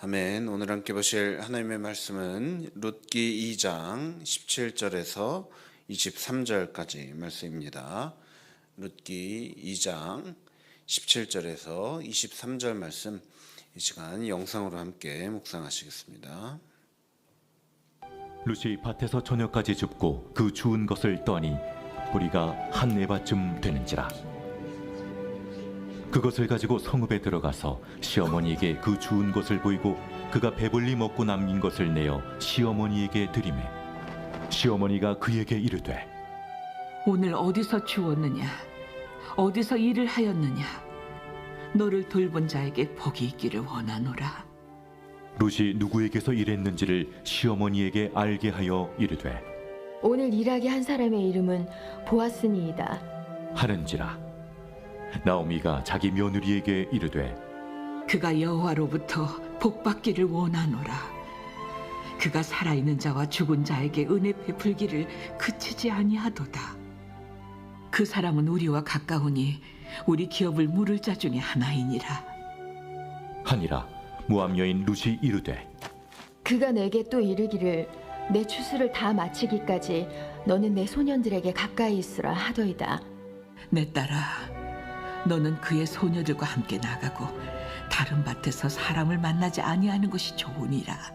아멘. 오늘 함께 보실 하나님의 말씀은 룻기 2장 17절에서 23절까지 말씀입니다. 룻기 2장 17절에서 23절 말씀, 이 시간 영상으로 함께 묵상하시겠습니다. 룻이 밭에서 저녁까지 줍고 그 주운 것을 떠니 보리가 한 에바쯤 되는지라. 그것을 가지고 성읍에 들어가서 시어머니에게 그 주운 것을 보이고 그가 배불리 먹고 남긴 것을 내어 시어머니에게 드리매 시어머니가 그에게 이르되 오늘 어디서 주웠느냐? 어디서 일을 하였느냐? 너를 돌본 자에게 복이 있기를 원하노라. 룻이 누구에게서 일했는지를 시어머니에게 알게 하여 이르되 오늘 일하게 한 사람의 이름은 보아스니이다. 하는지라. 나오미가 자기 며느리에게 이르되 그가 여호와로부터 복받기를 원하노라. 그가 살아있는 자와 죽은 자에게 은혜 베풀기를 그치지 아니하도다. 그 사람은 우리와 가까우니 우리 기업을 물을 자 중에 하나이니라. 하니라. 모압 여인 룻이 이르되 그가 내게 또 이르기를 내 추수를 다 마치기까지 너는 내 소년들에게 가까이 있으라 하더이다. 내 딸아, 너는 그의 소녀들과 함께 나가고 다른 밭에서 사람을 만나지 아니하는 것이 좋으니라.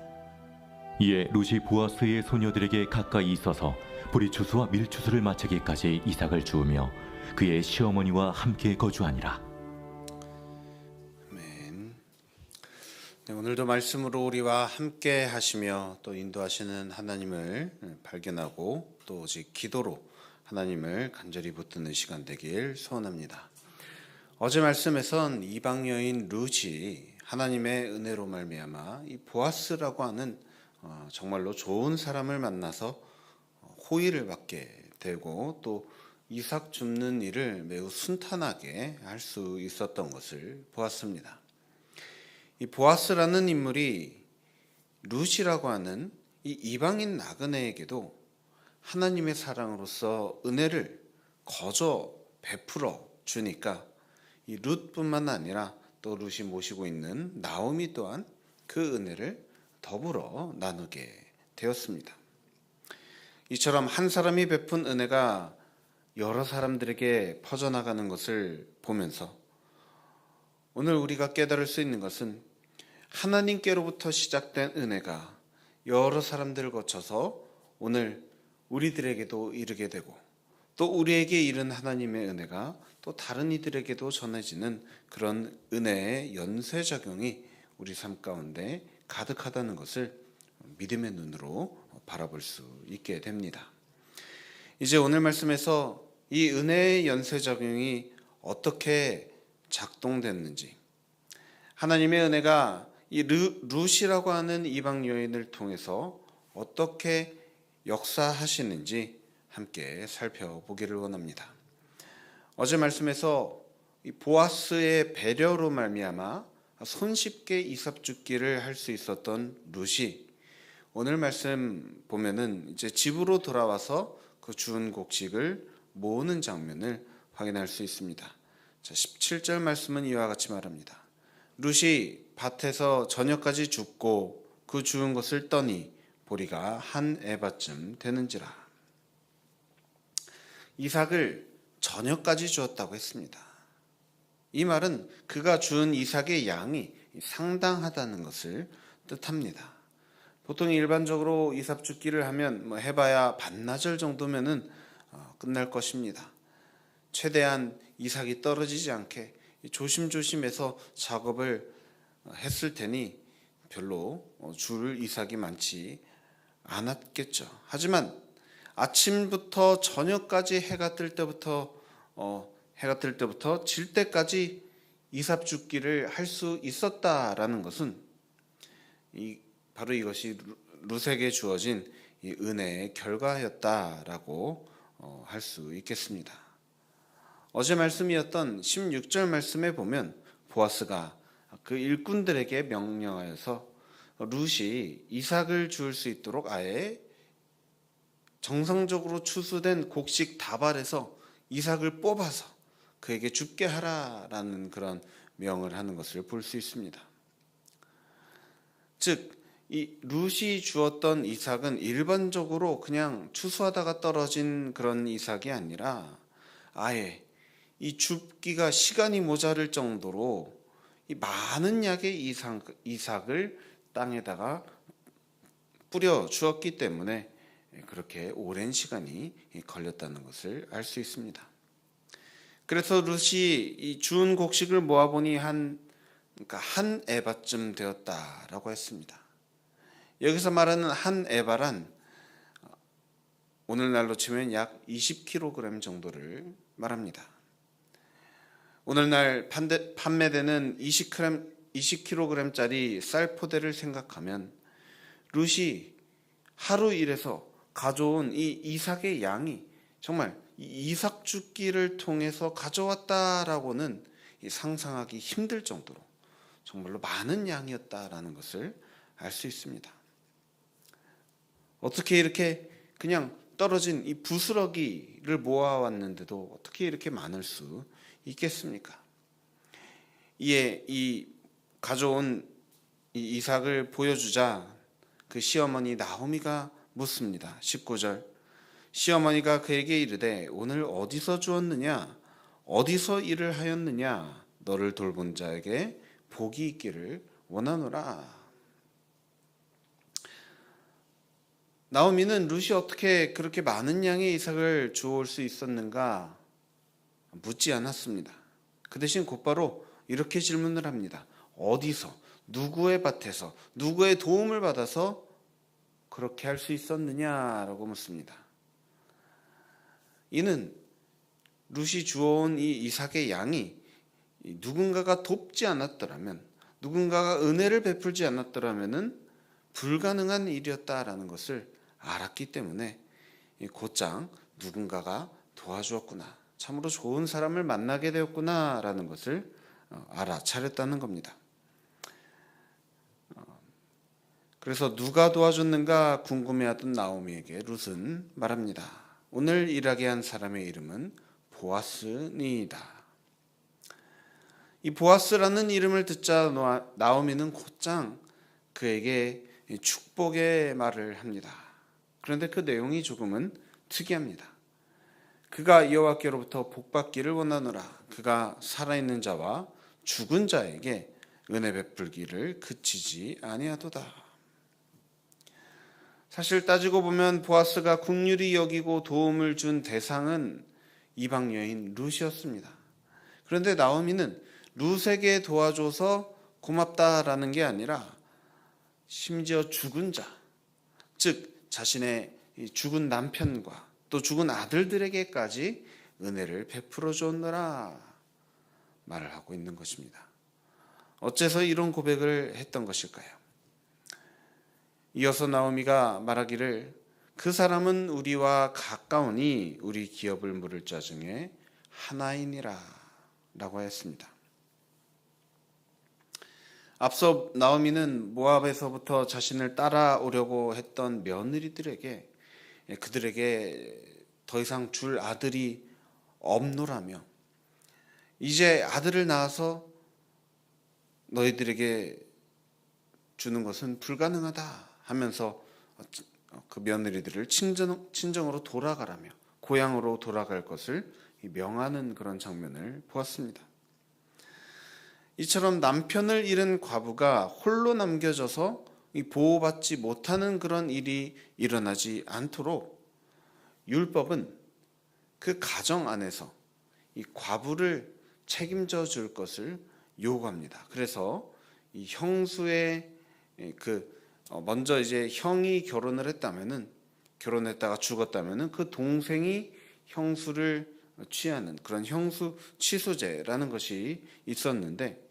이에 룻이 보아스의 소녀들에게 가까이 있어서 보리 추수와 밀 추수를 마치기까지 이삭을 주우며 그의 시어머니와 함께 거주하니라. 아멘. 네, 오늘도 말씀으로 우리와 함께 하시며 또 인도하시는 하나님을 발견하고 또 오직 기도로 하나님을 간절히 붙드는 시간 되길 소원합니다. 어제 말씀에선 이방 여인 룻이 하나님의 은혜로 말미암아 이 보아스라고 하는 정말로 좋은 사람을 만나서 호의를 받게 되고 또 이삭 줍는 일을 매우 순탄하게 할 수 있었던 것을 보았습니다. 이 보아스라는 인물이 룻이라고 하는 이 이방인 나그네에게도 하나님의 사랑으로서 은혜를 거저 베풀어 주니까 이 룻뿐만 아니라 또 룻이 모시고 있는 나오미 또한 그 은혜를 더불어 나누게 되었습니다. 이처럼 한 사람이 베푼 은혜가 여러 사람들에게 퍼져나가는 것을 보면서 오늘 우리가 깨달을 수 있는 것은 하나님께로부터 시작된 은혜가 여러 사람들을 거쳐서 오늘 우리들에게도 이르게 되고 또 우리에게 이른 하나님의 은혜가 또 다른 이들에게도 전해지는 그런 은혜의 연쇄작용이 우리 삶 가운데 가득하다는 것을 믿음의 눈으로 바라볼 수 있게 됩니다. 이제 오늘 말씀에서 이 은혜의 연쇄작용이 어떻게 작동됐는지, 하나님의 은혜가 이 룻이라고 하는 이방 여인을 통해서 어떻게 역사하시는지 함께 살펴보기를 원합니다. 어제 말씀에서 이 보아스의 배려로 말미암아 손쉽게 이삭 줍기를 할 수 있었던 룻이 오늘 말씀 보면은 이제 집으로 돌아와서 그 주운 곡식을 모으는 장면을 확인할 수 있습니다. 자, 17절 말씀은 이와 같이 말합니다. 룻이 밭에서 저녁까지 줍고 그 주운 것을 떠니 보리가 한 에바쯤 되는지라. 이삭을 저녁까지 주었다고 했습니다. 이 말은 그가 주은 이삭의 양이 상당하다는 것을 뜻합니다. 보통 일반적으로 이삭 줍기를 하면 해봐야 반나절 정도면은 끝날 것입니다. 최대한 이삭이 떨어지지 않게 조심조심해서 작업을 했을 테니 별로 줄 이삭이 많지 않았겠죠. 하지만 아침부터 저녁까지 해가 뜰 때부터 질 때까지 이삭 줍기를 할 수 있었다라는 것은 바로 이것이 룻에게 주어진 이 은혜의 결과였다라고 할 수 있겠습니다. 어제 말씀이었던 16절 말씀에 보면 보아스가 그 일꾼들에게 명령하여서 룻이 이삭을 주울 수 있도록 아예 정상적으로 추수된 곡식 다발에서 이삭을 뽑아서 그에게 줍게 하라라는 그런 명을 하는 것을 볼 수 있습니다. 즉 이 룻이 주었던 이삭은 일반적으로 그냥 추수하다가 떨어진 그런 이삭이 아니라 아예 이 줍기가 시간이 모자랄 정도로 이 많은 양의 이삭을 땅에다가 뿌려 주었기 때문에 그렇게 오랜 시간이 걸렸다는 것을 알 수 있습니다. 그래서 룻이 이 주운 곡식을 모아보니 한 에바쯤 되었다라고 했습니다. 여기서 말하는 한 에바란 오늘날로 치면 약 20kg 정도를 말합니다. 오늘날 판매되는 20kg짜리 쌀포대를 생각하면 룻이 하루 일해서 가져온 이 이삭의 양이 정말 이 이삭 줍기를 통해서 가져왔다라고는 상상하기 힘들 정도로 정말로 많은 양이었다라는 것을 알 수 있습니다. 어떻게 이렇게 그냥 떨어진 이 부스러기를 모아왔는데도 어떻게 이렇게 많을 수 있겠습니까? 이에 이 가져온 이 이삭을 보여주자 그 시어머니 나오미가 묻습니다. 19절 시어머니가 그에게 이르되 오늘 어디서 주었느냐 어디서 일을 하였느냐 너를 돌본 자에게 복이 있기를 원하노라. 나오미는 룻이 어떻게 그렇게 많은 양의 이삭을 주올 수 있었는가 묻지 않았습니다. 그 대신 곧바로 이렇게 질문을 합니다. 어디서 누구의 밭에서 누구의 도움을 받아서 그렇게 할 수 있었느냐라고 묻습니다. 이는 룻이 주어온 이 이삭의 양이 누군가가 돕지 않았더라면 누군가가 은혜를 베풀지 않았더라면 불가능한 일이었다라는 것을 알았기 때문에 곧장 누군가가 도와주었구나 참으로 좋은 사람을 만나게 되었구나라는 것을 알아차렸다는 겁니다. 그래서 누가 도와줬는가 궁금해하던 나오미에게 룻은 말합니다. 오늘 일하게 한 사람의 이름은 보아스니이다. 이 보아스라는 이름을 듣자 나오미는 곧장 그에게 축복의 말을 합니다. 그런데 그 내용이 조금은 특이합니다. 그가 여호와께로부터 복받기를 원하노라. 그가 살아있는 자와 죽은 자에게 은혜 베풀기를 그치지 아니하도다. 사실 따지고 보면 보아스가 긍휼히 여기고 도움을 준 대상은 이방 여인 룻이었습니다. 그런데 나오미는 룻에게 도와줘서 고맙다라는 게 아니라 심지어 죽은 자, 즉 자신의 죽은 남편과 또 죽은 아들들에게까지 은혜를 베풀어 줬노라 말을 하고 있는 것입니다. 어째서 이런 고백을 했던 것일까요? 이어서 나오미가 말하기를 그 사람은 우리와 가까우니 우리 기업을 물을 자 중에 하나이니라 라고 했습니다. 앞서 나오미는 모압에서부터 자신을 따라오려고 했던 며느리들에게 그들에게 더 이상 줄 아들이 없노라며 이제 아들을 낳아서 너희들에게 주는 것은 불가능하다 하면서 그 며느리들을 친정으로 돌아가라며 고향으로 돌아갈 것을 명하는 그런 장면을 보았습니다. 이처럼 남편을 잃은 과부가 홀로 남겨져서 보호받지 못하는 그런 일이 일어나지 않도록 율법은 그 가정 안에서 이 과부를 책임져 줄 것을 요구합니다. 그래서 이 형수의 먼저 이제 형이 결혼했다가 죽었다면은 그 동생이 형수를 취하는 그런 형수 취소제라는 것이 있었는데,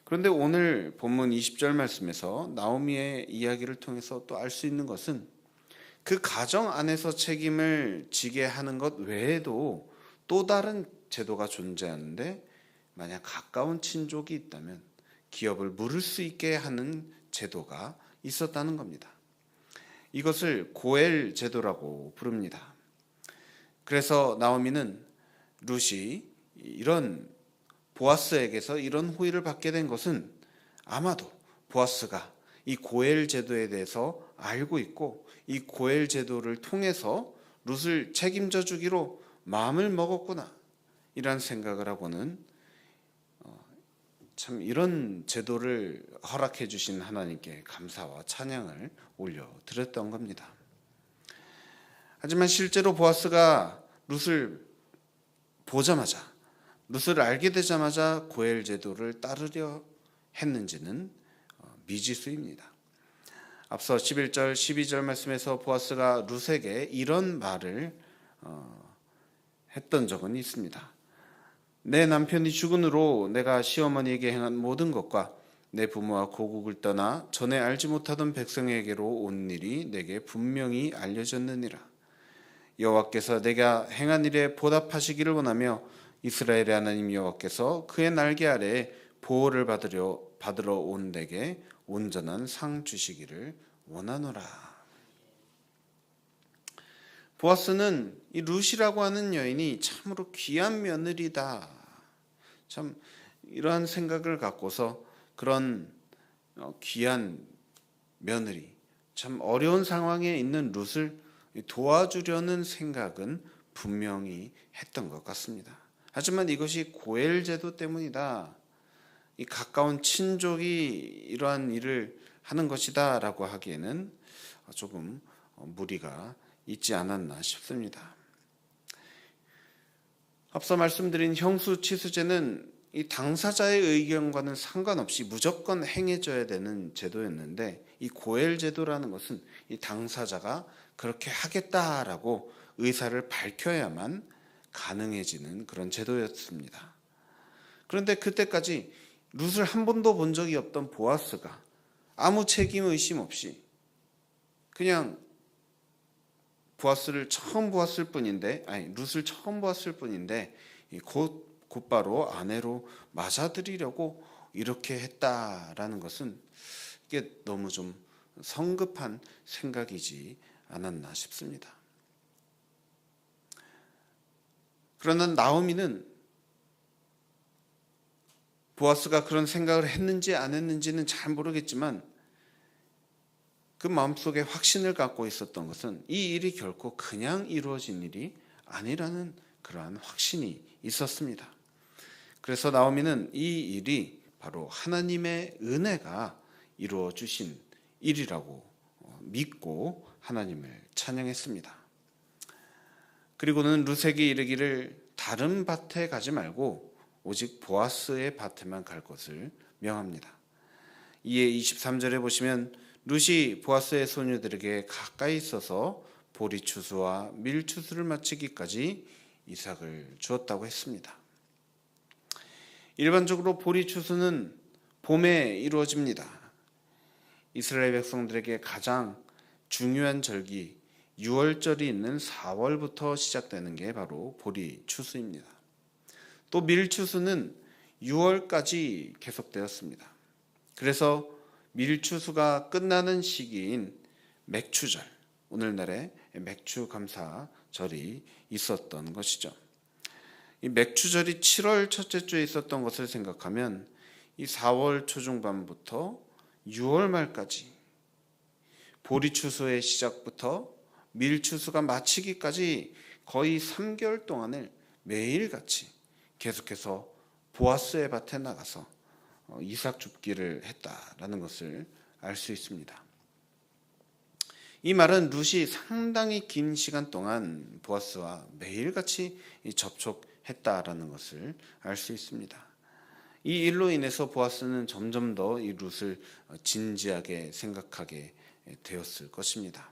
그런데 오늘 본문 20절 말씀에서 나오미의 이야기를 통해서 또 알 수 있는 것은 그 가정 안에서 책임을 지게 하는 것 외에도 또 다른 제도가 존재하는데, 만약 가까운 친족이 있다면 기업을 물을 수 있게 하는 제도가 있었다는 겁니다. 이것을 고엘 제도라고 부릅니다. 그래서 나오미는 룻이 이런 보아스에게서 이런 호의를 받게 된 것은 아마도 보아스가 이 고엘 제도에 대해서 알고 있고 이 고엘 제도를 통해서 룻을 책임져 주기로 마음을 먹었구나, 이런 생각을 하고는 참 이런 제도를 허락해 주신 하나님께 감사와 찬양을 올려드렸던 겁니다. 하지만 실제로 보아스가 룻을 보자마자, 룻을 알게 되자마자 고엘 제도를 따르려 했는지는 미지수입니다. 앞서 11절 12절 말씀에서 보아스가 룻에게 이런 말을 했던 적은 있습니다. 내 남편이 죽은 후로 내가 시어머니에게 행한 모든 것과 내 부모와 고국을 떠나 전에 알지 못하던 백성에게로 온 일이 내게 분명히 알려졌느니라. 여호와께서 내가 행한 일에 보답하시기를 원하며 이스라엘의 하나님 여호와께서 그의 날개 아래에 보호를 받으러 온 내게 온전한 상 주시기를 원하노라. 보아스는 이 룻이라고 하는 여인이 참으로 귀한 며느리다, 참 이러한 생각을 갖고서 그런 귀한 며느리, 참 어려운 상황에 있는 룻을 도와주려는 생각은 분명히 했던 것 같습니다. 하지만 이것이 고엘 제도 때문이다, 이 가까운 친족이 이러한 일을 하는 것이다 라고 하기에는 조금 무리가 있지 않았나 싶습니다. 앞서 말씀드린 형수치수제는 이 당사자의 의견과는 상관없이 무조건 행해져야 되는 제도였는데, 이 고엘 제도라는 것은 이 당사자가 그렇게 하겠다라고 의사를 밝혀야만 가능해지는 그런 제도였습니다. 그런데 그때까지 룻을 한 번도 본 적이 없던 보아스가 아무 책임 의심 없이 그냥 룻을 처음 보았을 뿐인데 곧바로 아내로 맞아들이려고 이렇게 했다라는 것은 이게 너무 좀 성급한 생각이지 않았나 싶습니다. 그러나 나오미는 보아스가 그런 생각을 했는지 안 했는지는 잘 모르겠지만 그 마음속에 확신을 갖고 있었던 것은 이 일이 결코 그냥 이루어진 일이 아니라는 그러한 확신이 있었습니다. 그래서 나오미는 이 일이 바로 하나님의 은혜가 이루어 주신 일이라고 믿고 하나님을 찬양했습니다. 그리고는 룻에게 이르기를 다른 밭에 가지 말고 오직 보아스의 밭에만 갈 것을 명합니다. 이에 23절에 보시면 룻이 보아스의 소녀들에게 가까이 있어서 보리추수와 밀추수를 마치기까지 이삭을 주었다고 했습니다. 일반적으로 보리추수는 봄에 이루어집니다. 이스라엘 백성들에게 가장 중요한 절기 6월절이 있는 4월부터 시작되는 게 바로 보리추수입니다. 또 밀추수는 6월까지 계속되었습니다. 그래서 밀추수가 끝나는 시기인 맥추절, 오늘날의 맥추감사절이 있었던 것이죠. 이 맥추절이 7월 첫째 주에 있었던 것을 생각하면 이 4월 초중반부터 6월 말까지 보리추수의 시작부터 밀추수가 마치기까지 거의 3개월 동안을 매일같이 계속해서 보아스의 밭에 나가서 이삭 줍기를 했다라는 것을 알 수 있습니다. 이 말은 룻이 상당히 긴 시간 동안 보아스와 매일같이 접촉했다라는 것을 알 수 있습니다. 이 일로 인해서 보아스는 점점 더 이 룻을 진지하게 생각하게 되었을 것입니다.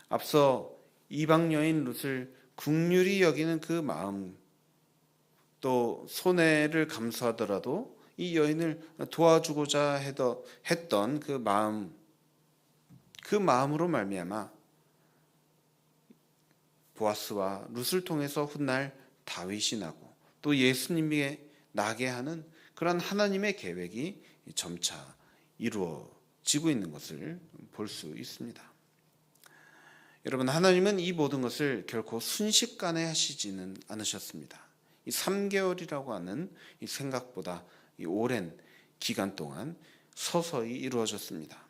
앞서 이방 여인 룻을 긍휼히 여기는 그 마음, 또 손해를 감수하더라도 이 여인을 도와주고자 했던 그 마음으로 말미암아 보아스와 룻을 통해서 훗날 다윗이 나고 또 예수님이 나게 하는 그런 하나님의 계획이 점차 이루어지고 있는 것을 볼 수 있습니다. 여러분, 하나님은 이 모든 것을 결코 순식간에 하시지는 않으셨습니다. 이 3개월이라고 하는 이 생각보다 이 오랜 기간 동안 서서히 이루어졌습니다.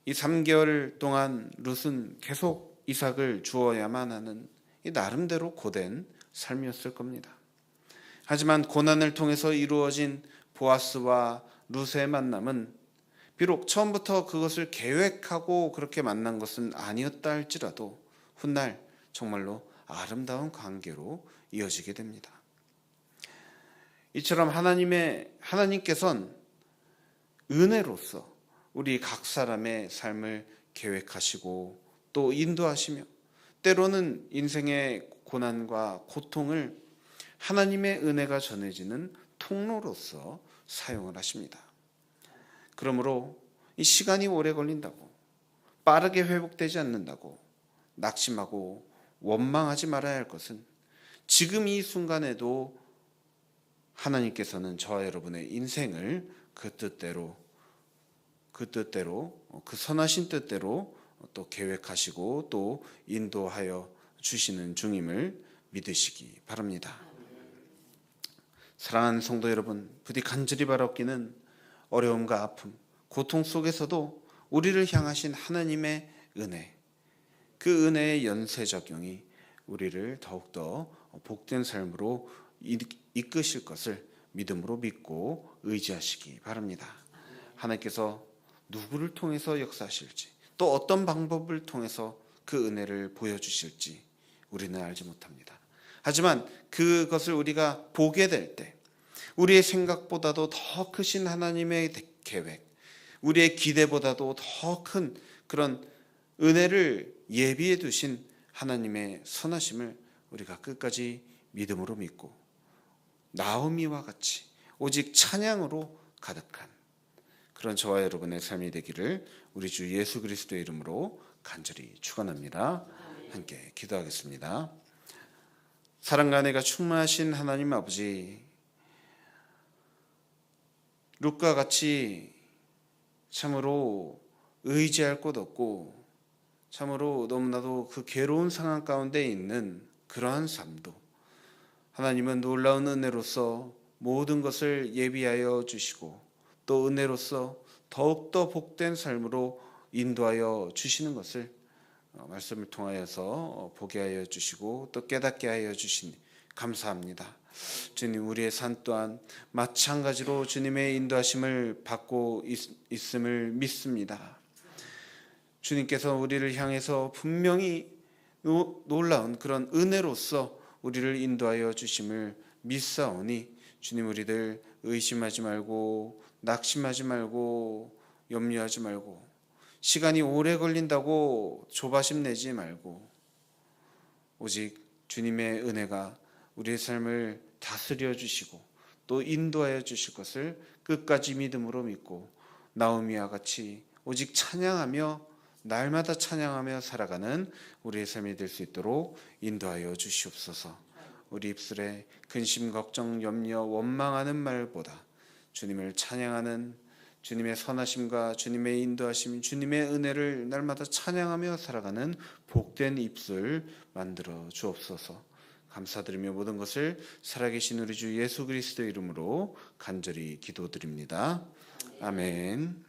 이 3개월 동안 룻은 계속 이삭을 주어야만 하는 이 나름대로 고된 삶이었을 겁니다. 하지만 고난을 통해서 이루어진 보아스와 룻의 만남은 비록 처음부터 그것을 계획하고 그렇게 만난 것은 아니었다 할지라도 훗날 정말로 아름다운 관계로 이어지게 됩니다. 이처럼 하나님께서는 은혜로서 우리 각 사람의 삶을 계획하시고 또 인도하시며 때로는 인생의 고난과 고통을 하나님의 은혜가 전해지는 통로로서 사용을 하십니다. 그러므로 이 시간이 오래 걸린다고 빠르게 회복되지 않는다고 낙심하고 원망하지 말아야 할 것은 지금 이 순간에도 하나님께서는 저와 여러분의 인생을 그 뜻대로 그 선하신 뜻대로 또 계획하시고 또 인도하여 주시는 중임을 믿으시기 바랍니다. 사랑하는 성도 여러분, 부디 간절히 바라옵기는 어려움과 아픔, 고통 속에서도 우리를 향하신 하나님의 은혜, 그 은혜의 연쇄작용이 우리를 더욱더 복된 삶으로 이끄실 것을 믿음으로 믿고 의지하시기 바랍니다. 하나님께서 누구를 통해서 역사하실지 또 어떤 방법을 통해서 그 은혜를 보여주실지 우리는 알지 못합니다. 하지만 그것을 우리가 보게 될 때 우리의 생각보다도 더 크신 하나님의 계획, 우리의 기대보다도 더 큰 그런 은혜를 예비해 두신 하나님의 선하심을 우리가 끝까지 믿음으로 믿고 나오미와 같이 오직 찬양으로 가득한 그런 저와 여러분의 삶이 되기를 우리 주 예수 그리스도의 이름으로 간절히 축원합니다. 함께 기도하겠습니다. 사랑과 은혜가 충만하신 하나님 아버지, 룻과 같이 참으로 의지할 곳 없고 참으로 너무나도 그 괴로운 상황 가운데 있는 그러한 삶도 하나님은 놀라운 은혜로서 모든 것을 예비하여 주시고 또 은혜로서 더욱더 복된 삶으로 인도하여 주시는 것을 말씀을 통하여서 보게 하여 주시고 또 깨닫게 하여 주시니 감사합니다. 주님, 우리의 삶 또한 마찬가지로 주님의 인도하심을 받고 있음을 믿습니다. 주님께서 우리를 향해서 분명히 놀라운 그런 은혜로서 우리를 인도하여 주심을 믿사오니 주님, 우리들 의심하지 말고 낙심하지 말고 염려하지 말고 시간이 오래 걸린다고 조바심 내지 말고 오직 주님의 은혜가 우리의 삶을 다스려 주시고 또 인도하여 주실 것을 끝까지 믿음으로 믿고 나오미와 같이 오직 찬양하며 날마다 찬양하며 살아가는 우리의 삶이 될 수 있도록 인도하여 주시옵소서. 우리 입술에 근심, 걱정, 염려, 원망하는 말보다 주님을 찬양하는 주님의 선하심과 주님의 인도하심, 주님의 은혜를 날마다 찬양하며 살아가는 복된 입술 만들어 주옵소서. 감사드리며 모든 것을 살아계신 우리 주 예수 그리스도의 이름으로 간절히 기도드립니다. 아멘.